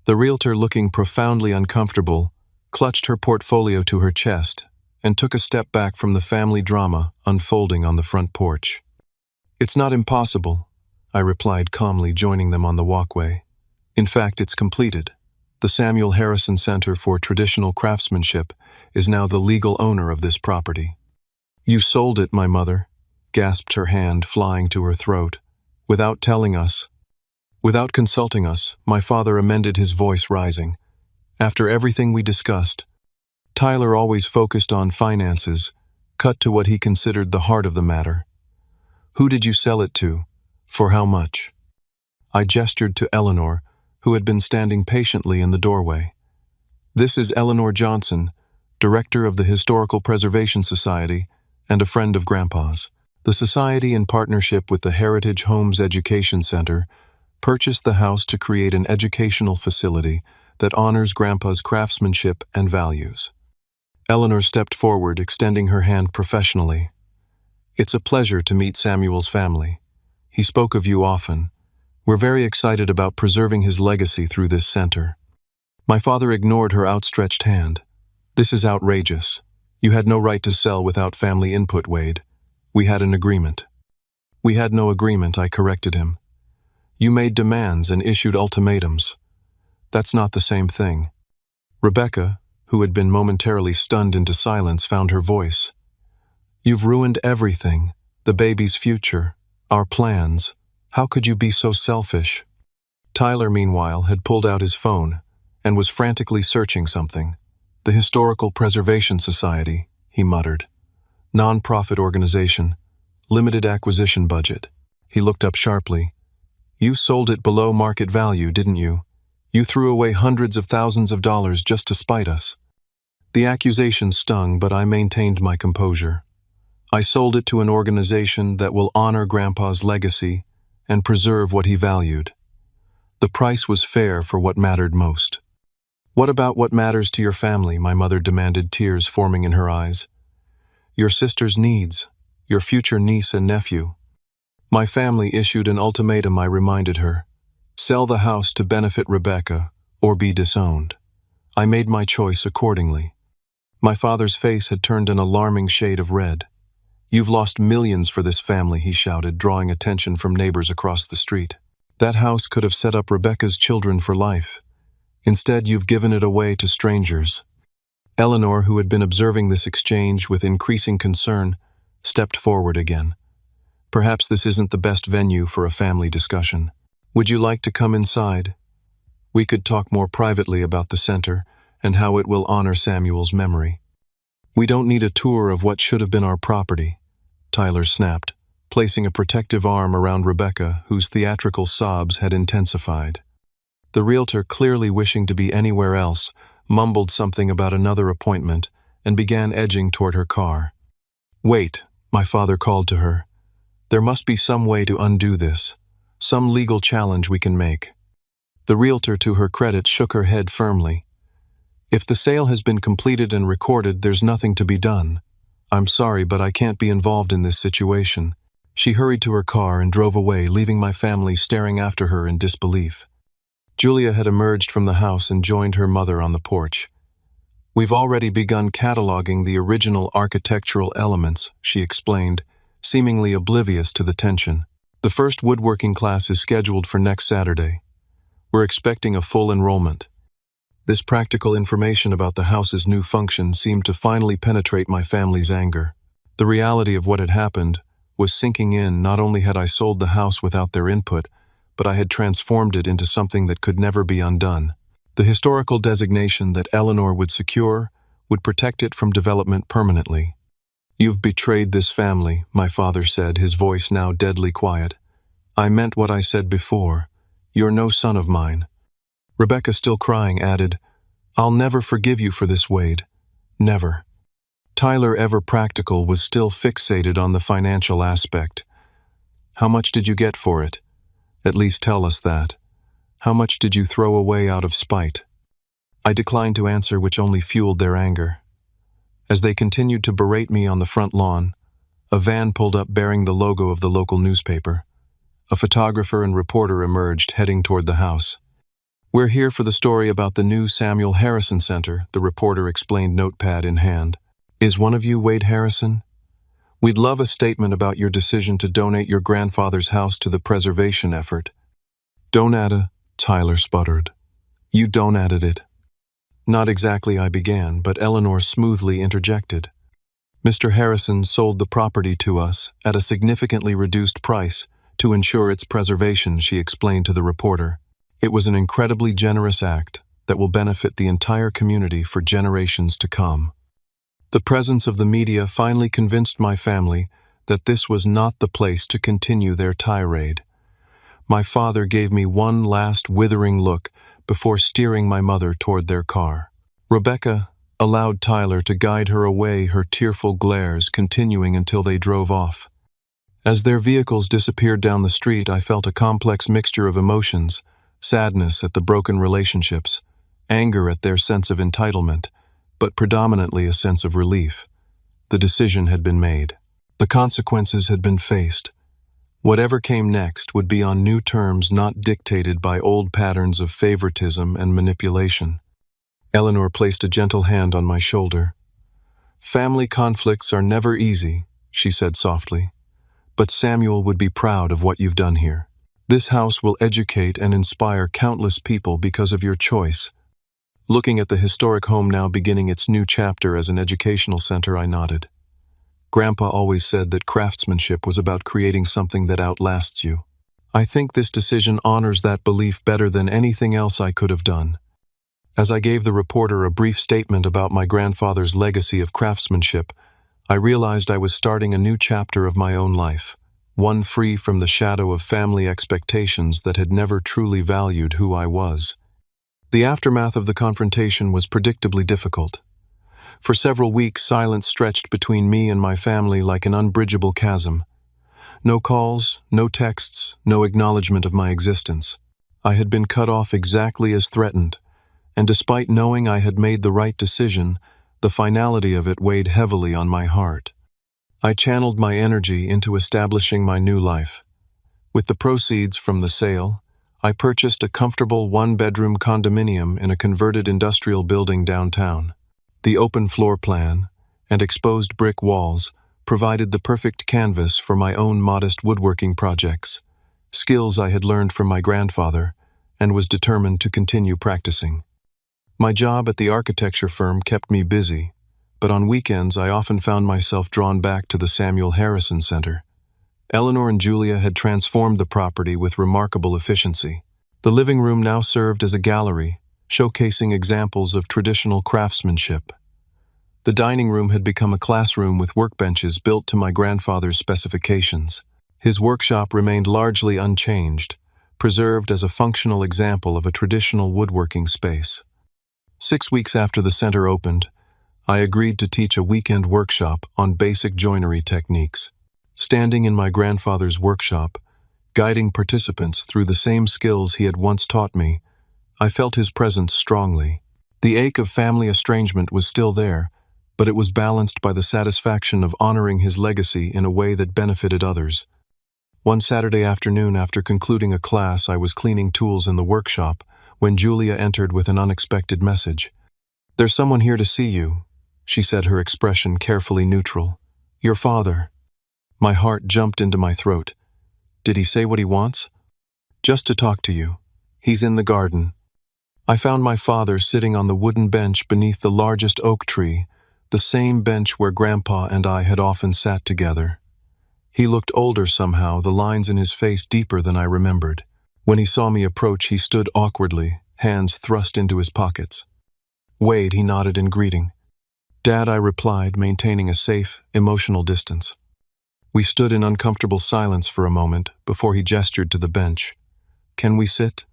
S1: The realtor, looking profoundly uncomfortable, clutched her portfolio to her chest and took a step back from the family drama unfolding on the front porch. "It's not impossible," I replied calmly, joining them on the walkway. "In fact, it's completed. The Samuel Harrison Center for Traditional Craftsmanship is now the legal owner of this property." "You sold it," my mother gasped, her hand flying to her throat. "Without telling us." "Without consulting us," my father amended, his voice rising. "After everything we discussed." Tyler, always focused on finances, cut to what he considered the heart of the matter. "Who did you sell it to? For how much?" I gestured to Eleanor, who had been standing patiently in the doorway. "This is Eleanor Johnson, director of the Historical Preservation Society and a friend of Grandpa's. The society, in partnership with the Heritage Homes Education Center, purchased the house to create an educational facility that honors Grandpa's craftsmanship and values." Eleanor stepped forward, extending her hand professionally. "It's a pleasure to meet Samuel's family. He spoke of you often. We're very excited about preserving his legacy through this center." My father ignored her outstretched hand. "This is outrageous. You had no right to sell without family input, Wade. We had an agreement." "We had no agreement," I corrected him. "You made demands and issued ultimatums. That's not the same thing." Rebecca, who had been momentarily stunned into silence, found her voice. "You've ruined everything, the baby's future, our plans. How could you be so selfish?" Tyler, meanwhile, had pulled out his phone and was frantically searching something. "The Historical Preservation Society," he muttered. "Non-profit organization, limited acquisition budget." He looked up sharply. "You sold it below market value, didn't you? You threw away hundreds of thousands of dollars just to spite us." The accusation stung, but I maintained my composure. "I sold it to an organization that will honor Grandpa's legacy and preserve what he valued. The price was fair for what mattered most." "What about what matters to your family?" my mother demanded, tears forming in her eyes. "Your sister's needs, your future niece and nephew." "My family issued an ultimatum," I reminded her. "Sell the house to benefit Rebecca, or be disowned." I made my choice accordingly. My father's face had turned an alarming shade of red. "You've lost millions for this family," he shouted, drawing attention from neighbors across the street. "That house could have set up Rebecca's children for life. Instead, you've given it away to strangers." Eleanor, who had been observing this exchange with increasing concern, stepped forward again. Perhaps this isn't the best venue for a family discussion. Would you like to come inside? We could talk more privately about the center and how it will honor Samuel's memory. We don't need a tour of what should have been our property, Tyler snapped, placing a protective arm around Rebecca, whose theatrical sobs had intensified. The realtor, clearly wishing to be anywhere else, mumbled something about another appointment and began edging toward her car. Wait, my father called to her. There must be some way to undo this, some legal challenge we can make. The realtor, to her credit, shook her head firmly. If the sale has been completed and recorded, there's nothing to be done. I'm sorry, but I can't be involved in this situation. She hurried to her car and drove away, leaving my family staring after her in disbelief. Julia had emerged from the house and joined her mother on the porch. We've already begun cataloging the original architectural elements, she explained, seemingly oblivious to the tension. The first woodworking class is scheduled for next Saturday. We're expecting a full enrollment. This practical information about the house's new function seemed to finally penetrate my family's anger. The reality of what had happened was sinking in. Not only had I sold the house without their input, but I had transformed it into something that could never be undone. The historical designation that Eleanor would secure would protect it from development permanently. You've betrayed this family, my father said, his voice now deadly quiet. I meant what I said before. You're no son of mine. Rebecca, still crying, added, I'll never forgive you for this, Wade. Never. Tyler, ever practical, was still fixated on the financial aspect. How much did you get for it? At least tell us that. How much did you throw away out of spite? I declined to answer, which only fueled their anger. As they continued to berate me on the front lawn, a van pulled up bearing the logo of the local newspaper. A photographer and reporter emerged, heading toward the house. We're here for the story about the new Samuel Harrison Center, the reporter explained, notepad in hand. Is one of you Wade Harrison? We'd love a statement about your decision to donate your grandfather's house to the preservation effort. Donata, Tyler sputtered. You donated it. Not exactly, I began, but Eleanor smoothly interjected. Mr. Harrison sold the property to us at a significantly reduced price to ensure its preservation, she explained to the reporter. It was an incredibly generous act that will benefit the entire community for generations to come. The presence of the media finally convinced my family that this was not the place to continue their tirade. My father gave me one last withering look before steering my mother toward their car. Rebecca allowed Tyler to guide her away, her tearful glares continuing until they drove off. As their vehicles disappeared down the street, I felt a complex mixture of emotions: sadness at the broken relationships, anger at their sense of entitlement, but predominantly a sense of relief. The decision had been made. The consequences had been faced. Whatever came next would be on new terms, not dictated by old patterns of favoritism and manipulation. Eleanor placed a gentle hand on my shoulder. Family conflicts are never easy, she said softly, but Samuel would be proud of what you've done here. This house will educate and inspire countless people because of your choice. Looking at the historic home now beginning its new chapter as an educational center, I nodded. Grandpa always said that craftsmanship was about creating something that outlasts you. I think this decision honors that belief better than anything else I could have done. As I gave the reporter a brief statement about my grandfather's legacy of craftsmanship, I realized I was starting a new chapter of my own life, one free from the shadow of family expectations that had never truly valued who I was. The aftermath of the confrontation was predictably difficult. For several weeks, silence stretched between me and my family like an unbridgeable chasm. No calls, no texts, no acknowledgement of my existence. I had been cut off exactly as threatened, and despite knowing I had made the right decision, the finality of it weighed heavily on my heart. I channeled my energy into establishing my new life. With the proceeds from the sale, I purchased a comfortable one-bedroom condominium in a converted industrial building downtown. The open floor plan and exposed brick walls provided the perfect canvas for my own modest woodworking projects, skills I had learned from my grandfather and was determined to continue practicing. My job at the architecture firm kept me busy, but on weekends I often found myself drawn back to the Samuel Harrison Center. Eleanor and Julia had transformed the property with remarkable efficiency. The living room now served as a gallery, showcasing examples of traditional craftsmanship. The dining room had become a classroom with workbenches built to my grandfather's specifications. His workshop remained largely unchanged, preserved as a functional example of a traditional woodworking space. 6 weeks after the center opened, I agreed to teach a weekend workshop on basic joinery techniques. Standing in my grandfather's workshop, guiding participants through the same skills he had once taught me, I felt his presence strongly. The ache of family estrangement was still there, but it was balanced by the satisfaction of honoring his legacy in a way that benefited others. One Saturday afternoon, after concluding a class, I was cleaning tools in the workshop when Julia entered with an unexpected message. "There's someone here to see you," she said, her expression carefully neutral. "Your father." My heart jumped into my throat. "Did he say what he wants?" "Just to talk to you. He's in the garden." I found my father sitting on the wooden bench beneath the largest oak tree, the same bench where Grandpa and I had often sat together. He looked older somehow, the lines in his face deeper than I remembered. When he saw me approach, he stood awkwardly, hands thrust into his pockets. "Wade," he nodded in greeting. "Dad," I replied, maintaining a safe, emotional distance. We stood in uncomfortable silence for a moment before he gestured to the bench. "Can we sit?"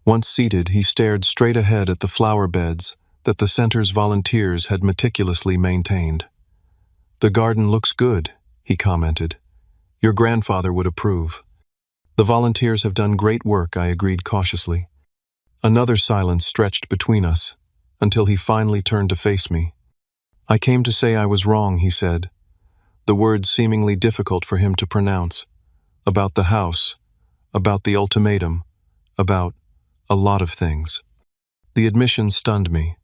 S1: Once seated, he stared straight ahead at the flower beds that the center's volunteers had meticulously maintained. "The garden looks good," he commented. "Your grandfather would approve." "The volunteers have done great work," I agreed cautiously. Another silence stretched between us, until he finally turned to face me. "I came to say I was wrong," he said, the words seemingly difficult for him to pronounce. "About the house, about the ultimatum, about a lot of things." The admission stunned me.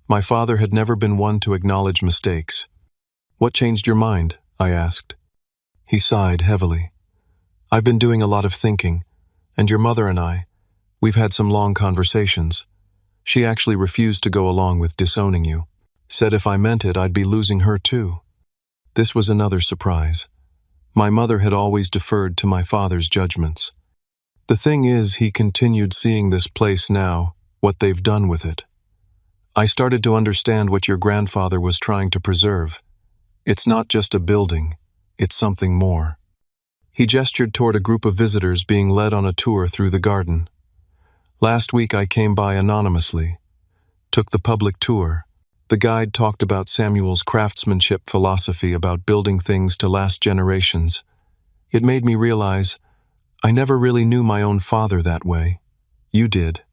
S1: My father had never been one to acknowledge mistakes. "What changed your mind?" I asked. He sighed heavily. "I've been doing a lot of thinking, and your mother and we've had some long conversations. She actually refused to go along with disowning you. Said if I meant it, I'd be losing her too." This was another surprise. My mother had always deferred to my father's judgments. "The thing is," he continued, "seeing this place now, what they've done with it. I started to understand what your grandfather was trying to preserve. It's not just a building, it's something more." He gestured toward a group of visitors being led on a tour through the garden. "Last week I came by anonymously, took the public tour. The guide talked about Samuel's craftsmanship philosophy about building things to last generations. It made me realize I never really knew my own father that way. You did."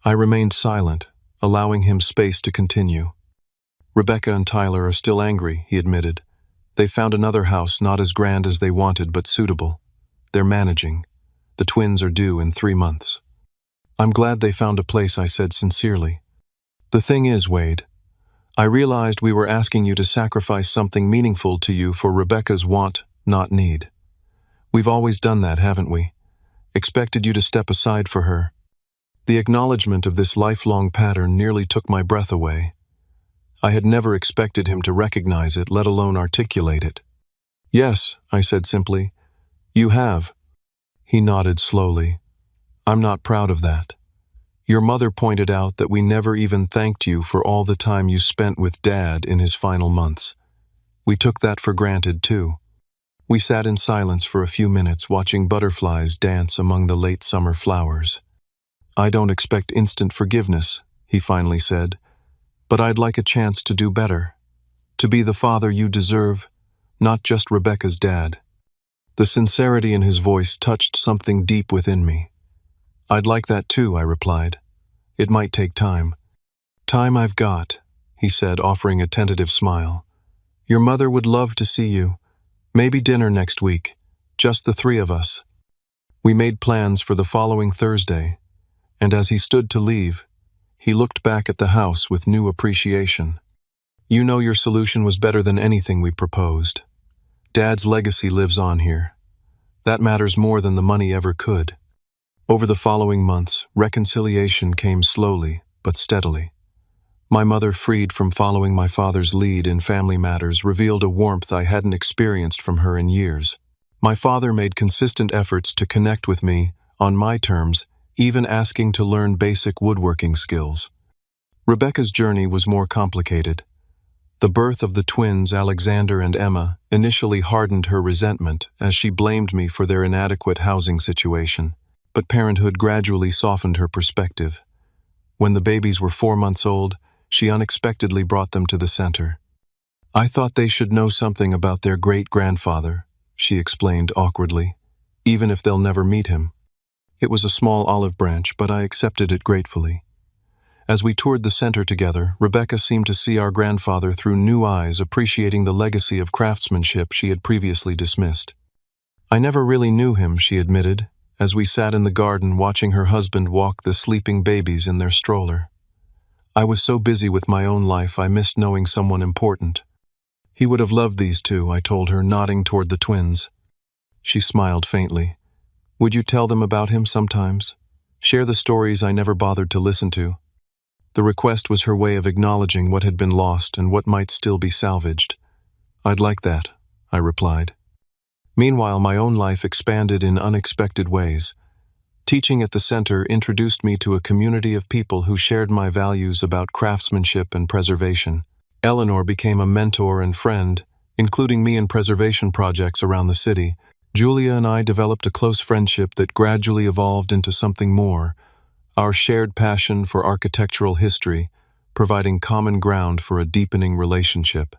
S1: I remained silent, allowing him space to continue. "Rebecca and Tyler are still angry," he admitted. "They found another house not as grand as they wanted but suitable. They're managing. The twins are due in 3 months." "I'm glad they found a place," I said sincerely. "The thing is, Wade, I realized we were asking you to sacrifice something meaningful to you for Rebecca's want, not need. We've always done that, haven't we? Expected you to step aside for her." The acknowledgement of this lifelong pattern nearly took my breath away. I had never expected him to recognize it, let alone articulate it. "Yes," I said simply. "You have." He nodded slowly. "I'm not proud of that. Your mother pointed out that we never even thanked you for all the time you spent with Dad in his final months. We took that for granted, too." We sat in silence for a few minutes, watching butterflies dance among the late summer flowers. "I don't expect instant forgiveness," he finally said, "but I'd like a chance to do better. To be the father you deserve, not just Rebecca's dad." The sincerity in his voice touched something deep within me. "I'd like that too," I replied. "It might take time." "Time I've got," he said, offering a tentative smile. "Your mother would love to see you. Maybe dinner next week, just the 3 of us." We made plans for the following Thursday, and as he stood to leave, he looked back at the house with new appreciation. "You know your solution was better than anything we proposed. Dad's legacy lives on here. That matters more than the money ever could." Over the following months, reconciliation came slowly but steadily. My mother, freed from following my father's lead in family matters, revealed a warmth I hadn't experienced from her in years. My father made consistent efforts to connect with me on my terms, even asking to learn basic woodworking skills. Rebecca's journey was more complicated. The birth of the twins, Alexander and Emma, initially hardened her resentment as she blamed me for their inadequate housing situation. But parenthood gradually softened her perspective. When the babies were 4 months old, she unexpectedly brought them to the center. "I thought they should know something about their great-grandfather," she explained awkwardly, "even if they'll never meet him." It was a small olive branch, but I accepted it gratefully. As we toured the center together, Rebecca seemed to see our grandfather through new eyes, appreciating the legacy of craftsmanship she had previously dismissed. "I never really knew him," she admitted, as we sat in the garden watching her husband walk the sleeping babies in their stroller. "I was so busy with my own life I missed knowing someone important." "He would have loved these two," I told her, nodding toward the twins. She smiled faintly. "Would you tell them about him sometimes? Share the stories I never bothered to listen to?" The request was her way of acknowledging what had been lost and what might still be salvaged. "I'd like that," I replied. Meanwhile, my own life expanded in unexpected ways. Teaching at the center introduced me to a community of people who shared my values about craftsmanship and preservation. Eleanor became a mentor and friend, including me in preservation projects around the city. Julia and I developed a close friendship that gradually evolved into something more, our shared passion for architectural history, providing common ground for a deepening relationship.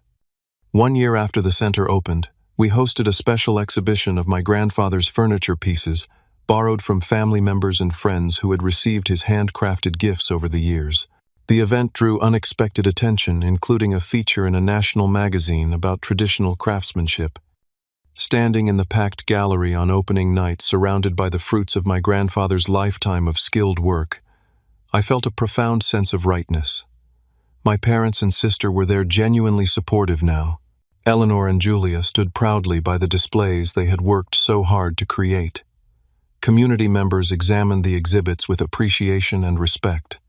S1: 1 year after the center opened, we hosted a special exhibition of my grandfather's furniture pieces, borrowed from family members and friends who had received his handcrafted gifts over the years. The event drew unexpected attention, including a feature in a national magazine about traditional craftsmanship. Standing in the packed gallery on opening night, surrounded by the fruits of my grandfather's lifetime of skilled work, I felt a profound sense of rightness. My parents and sister were there, genuinely supportive now. Eleanor and Julia stood proudly by the displays they had worked so hard to create. Community members examined the exhibits with appreciation and respect.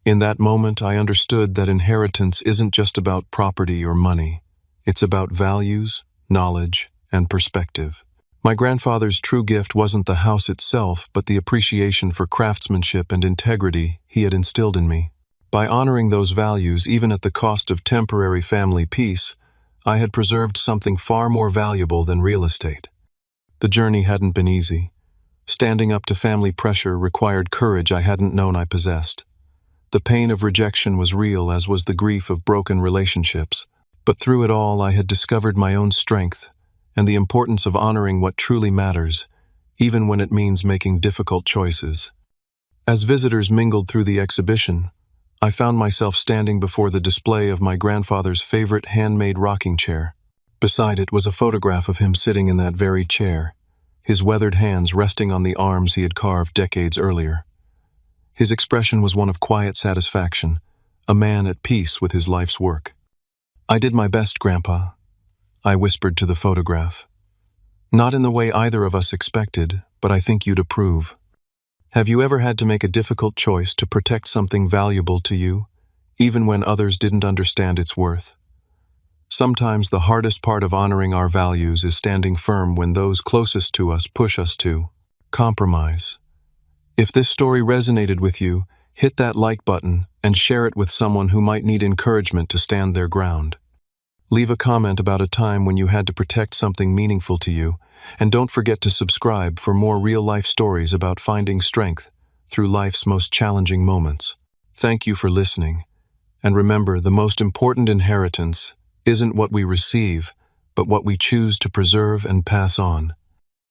S1: In that moment, I understood that inheritance isn't just about property or money. It's about values, knowledge, and perspective. My grandfather's true gift wasn't the house itself, but the appreciation for craftsmanship and integrity he had instilled in me. By honoring those values, even at the cost of temporary family peace, I had preserved something far more valuable than real estate. The journey hadn't been easy. Standing up to family pressure required courage I hadn't known I possessed. The pain of rejection was real, as was the grief of broken relationships. But through it all, I had discovered my own strength and the importance of honoring what truly matters, even when it means making difficult choices. As visitors mingled through the exhibition, I found myself standing before the display of my grandfather's favorite handmade rocking chair. Beside it was a photograph of him sitting in that very chair, his weathered hands resting on the arms he had carved decades earlier. His expression was one of quiet satisfaction, a man at peace with his life's work. "I did my best, Grandpa," I whispered to the photograph. "Not in the way either of us expected, but I think you'd approve." Have you ever had to make a difficult choice to protect something valuable to you, even when others didn't understand its worth? Sometimes the hardest part of honoring our values is standing firm when those closest to us push us to compromise. If this story resonated with you, hit that like button and share it with someone who might need encouragement to stand their ground. Leave a comment about a time when you had to protect something meaningful to you, and don't forget to subscribe for more real-life stories about finding strength through life's most challenging moments. Thank you for listening, and remember, the most important inheritance isn't what we receive, but what we choose to preserve and pass on.